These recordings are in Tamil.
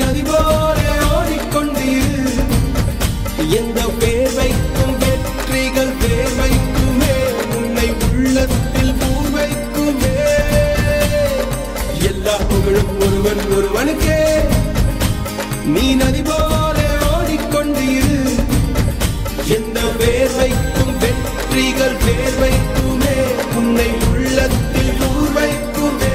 நதி போல ஓடிக்கொண்டிரு. எந்த வேர்வைக்கும் வெற்றிகள் வேர்வைக்குமே, உன்னை உள்ளத்தில் பூர் வைக்குமே. எல்லா புகழும் ஒருவன் ஒருவனுக்கே. நீ நதி போல ஓடிக்கொண்டிரு. எந்த வேர்வைக்கும் வெற்றிகள் வேர்வைக்குமே, உன்னை உள்ளத்தில் பூர் வைக்குமே.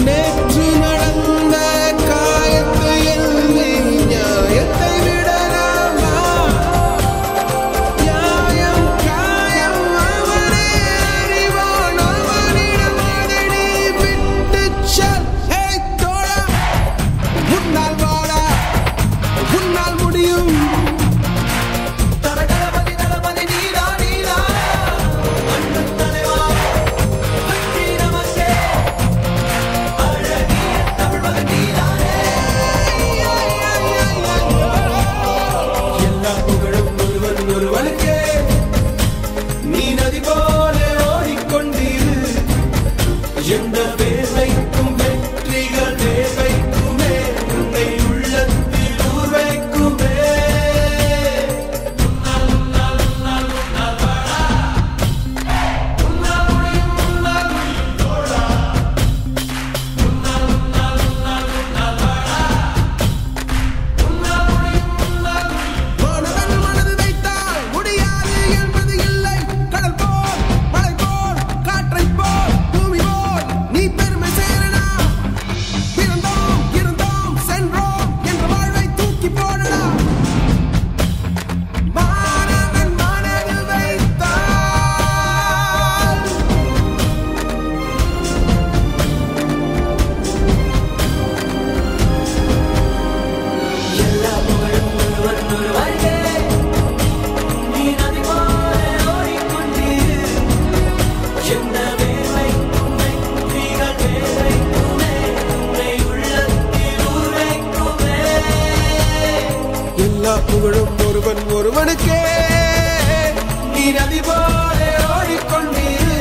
நேற்று நடந்த காயத்தை எண்ணி நியாயத்தை விடலாமா? நியாயம் காயம் அவனே அறிவான், அவனிடம் அதை நீ விட்டுச் செல். தோழா, உன்னால் வாடா, உன்னால் முடியும். நீ நதி போல ஓடிக்கொண்டிரு. எந்த வேர்வைக்கும் வெற்றிகள் வேர்வைக்குமே, உன்னை உள்ளத்தில் ஊர் வைக்குமே. புகழும் ஒருவன் ஒருவனுக்கே. நீ நதி போல ஓடிக்கொண்டிரு.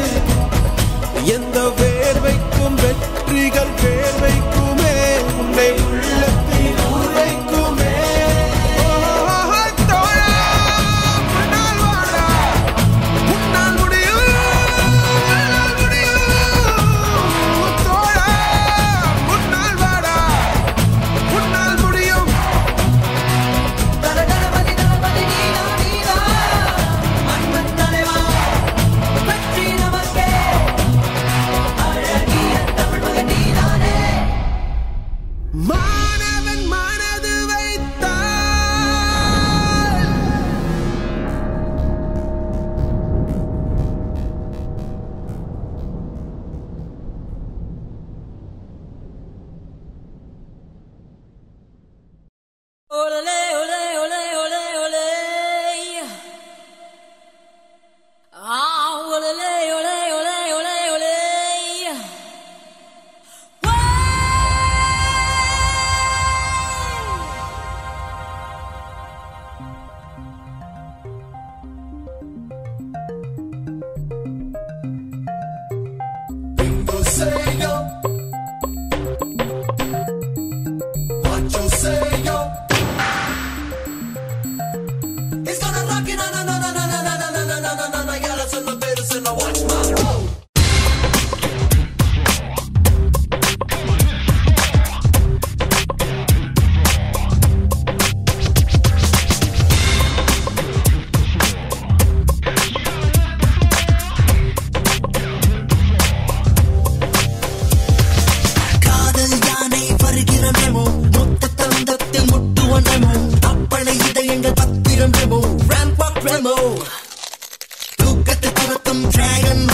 எந்த வேர்வைக்கும் வெற்றிகள் வேர்வைக்குமே, உன்னை உள்ளத்தில் ஊர் வைக்குமே.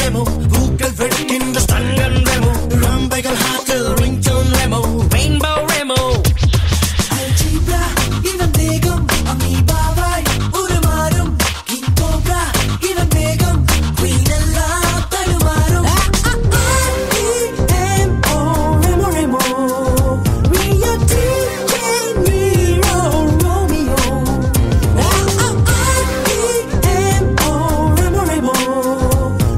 remo, பூக்கள் வெடிக்கின்ற ஸ்டங்கன் remo, ரம்பைகள் ஹாட்டில் ringtone remo, rainbow remo. Algebra இவன் வேகம் அமீபாவாய் உருமாறும் கிங் கோப்ரா இவன் வேகம் குயின் எல்லாம் தடுமாறும். R-E-M-O remo remo, Rio DJ Nero Romeo. R-E-M-O remo remo,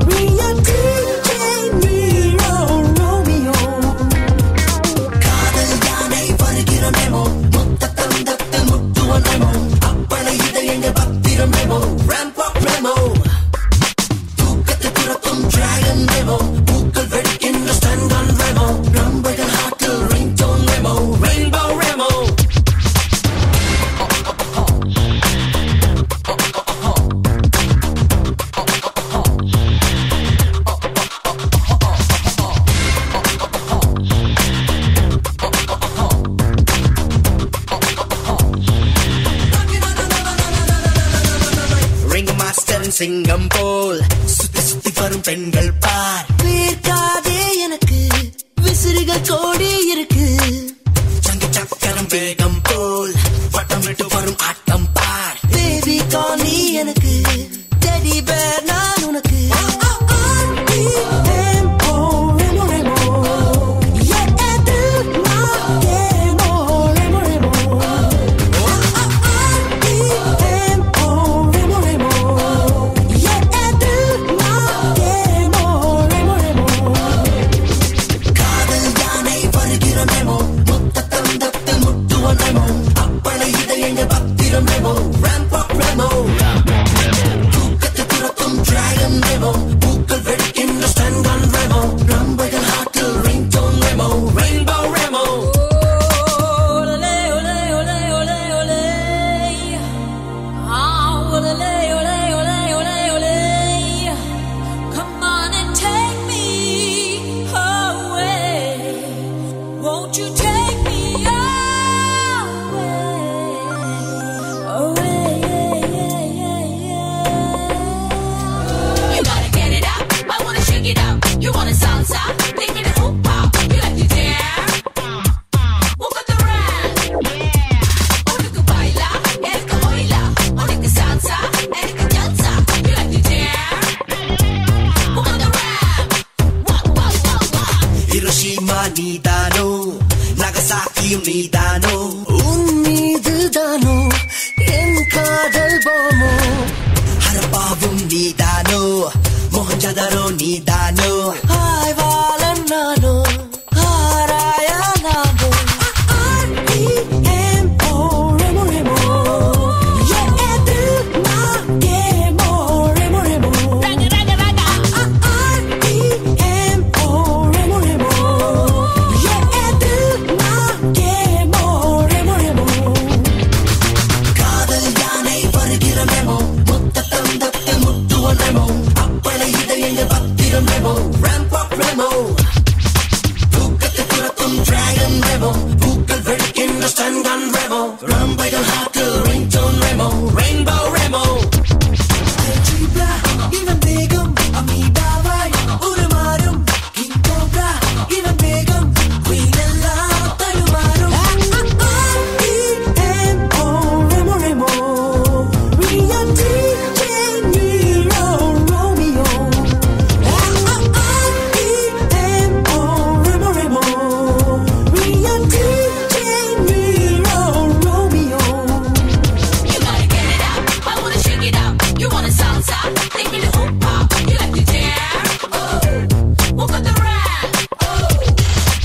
Rio DJ Nero Romeo. காதல் யானை வருகிற remo, முத்த தந்தத்து முட்டுவன் remo, அப்பளை இதயங்கள் பத்திரம் remo, ramp up remo. தூக்கத்தை துரத்தும் dragon remo, பூக்கள் வெடிக்கின்ற stun gun remo, ரம்பைகள் ஹாட்டில் ringtone remo, rainbow remo. Ringmaster சிங்கம் போல் சுத்தி சுத்தி வரும் பெண்கள் பார். வேர்க்காதே எனக்கு விசிறிகள் கோடி இருக்கு. சங்கு சக்கரம் வேகம் போல் வட்டம் விட்டு வரும் ஆட்டம் பார். பேபி கால் நீ எனக்கு டெடி பேர் நான் உனக்கு. R-E-M-O remo remo, yeah do my demo remo remo. R-E-M-O remo remo, yeah do my demo remo remo. காதல் யானை வருகிற remo, முத்த தந்தத்து முட்டுவன் remo, அப்பளை இதயங்கள் பத்திரம் remo, ramp up remo. தூக்கத்தை துரத்தும் dragon remo, பூக்கள் வெடிக்கின்ற stun gun remo, ரம்பைகள் ஹாட்டில் ringtone remo, rainbow remo. Ole ole ole ole ole, ah ole ole ole ole ole, come on and take me away, won't you take me away, away, yeah, yeah, yeah. You gotta get it up, I wanna shake it up, you wanna salsa, take me to hoop hop, you like to dare. Walk on the ramp, yeah. Unuku baila, eruku oila, unuku salsa, eruku danza, you like to dare. Walk on the ramp, walk, walk, walk, walk. Hiroshima நீதானோ, நகசாக்கியும் நீதானோ, உன் மீதுதானோ என் காதல் போமோ. ஹரப்பாவும் நீதானோ, மொஹஞ்சதாரோ நீதானோ. ஆய்வாளன் நானோ ஆராயா நானோ. R-E-M-O remo remo, yeah do my demo remo remo. Raga, raga, raga. R-E-M-O remo remo, yeah do my demo remo remo. காதல் யானை வருகிற remo, முத்த தந்தத்து முட்டுவன் remo, அப்பளை இதயங்கள் பத்திரம் remo, ramp up remo. தூக்கத்தை துரத்தும் dragon remo, பூக்கள் வெடிக்கின்ற stun gun remo, ரம்பைகள் ஹாட்டில் ringtone remo, rainbow remo. Algebra இவன் வேகம் அமீபாவாய் உருமாறும் கிங் கோப்ரா இவன் வேகம் குயின் எல்லாம் தடுமாறும். R-E-M-O remo remo, Rio DJ Nero Romeo. R-E-M-O remo remo, Rio DJ Nero Romeo. You gotta get it up, I wanna shake it up, you wanna salsa, take me to hoop hop, you like to dare. Walk on the ramp,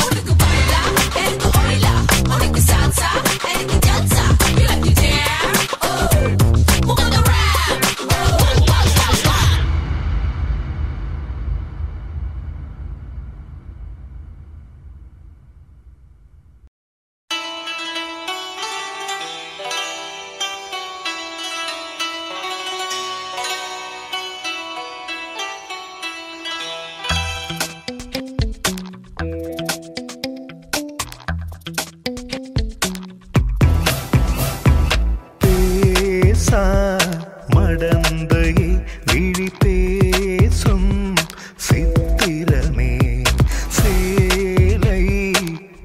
unuku baila, eruku oila, unuku salsa, eruku danza, you like to dare. Walk on the ramp, walk, walk, walk, walk. பேசா மடந்தையை விழி பேசும் சித்திரமே சேலை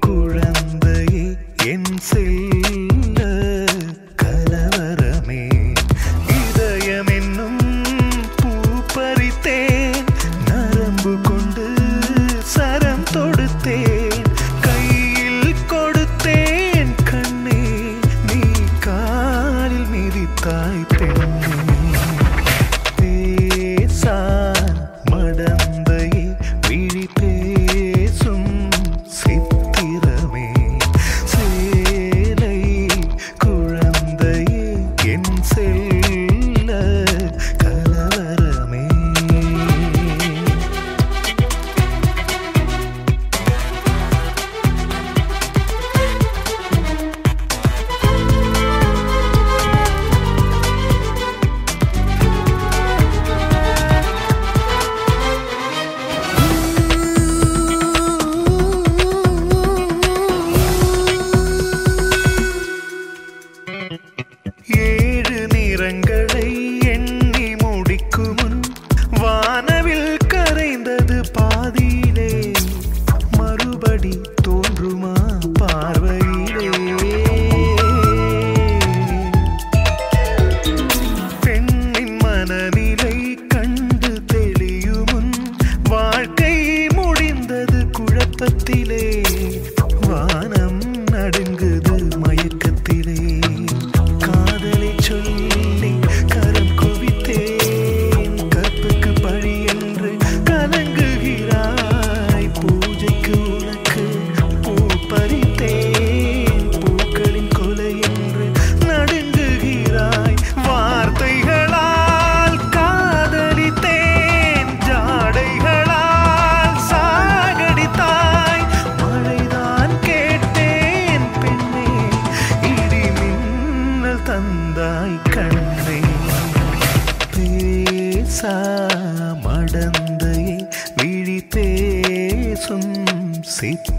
குழந்தையே என் செல்ல கலவரமே இதயம் என்னும் பூ பறித்தேன் நரம்பு கொண்டு சரம் தொடுத்தேன் கையில் கொடுத்தேன் கண்ணே நீ காலில் மிதித்தாய் பெண்ணே பேசா மடந்தையே விழி பேசும் சித்திரமே சேலை குழந்தையே என் செல்ல கலவரமே ஏழு நிறங்களை எண்ணி முடிக்கும் முன் வானவில் கரைந்தது பாதியிலே மறுபடி தோன்றுமா பார்வையிலே பெண்ணின் மனநிலை கண்டு தெளியும் முன் வாழ்க்கை முடிந்தது குழப்பத்திலே வானம் நடுங்குது மயக்கத்திலே காதலை சொல்லி கரம் குவித்தேன் கற்புக்கு பழி என்று கலங்குகிறாய் பூஜைக்கு உனக்கு பூ பறித்தேன் பூக்களின் கொலை என்று நடுங்குகிறாய் வார்த்தைகளால் காதலித்தேன் ஜாடைகளால் சாகடித்தாய் மழைதான் கேட்டேன் பெண்ணே இடி மின்னல் தந்தாய் கண்ணே பேசா மடந்தையே விழி பேசும் சித்திரமே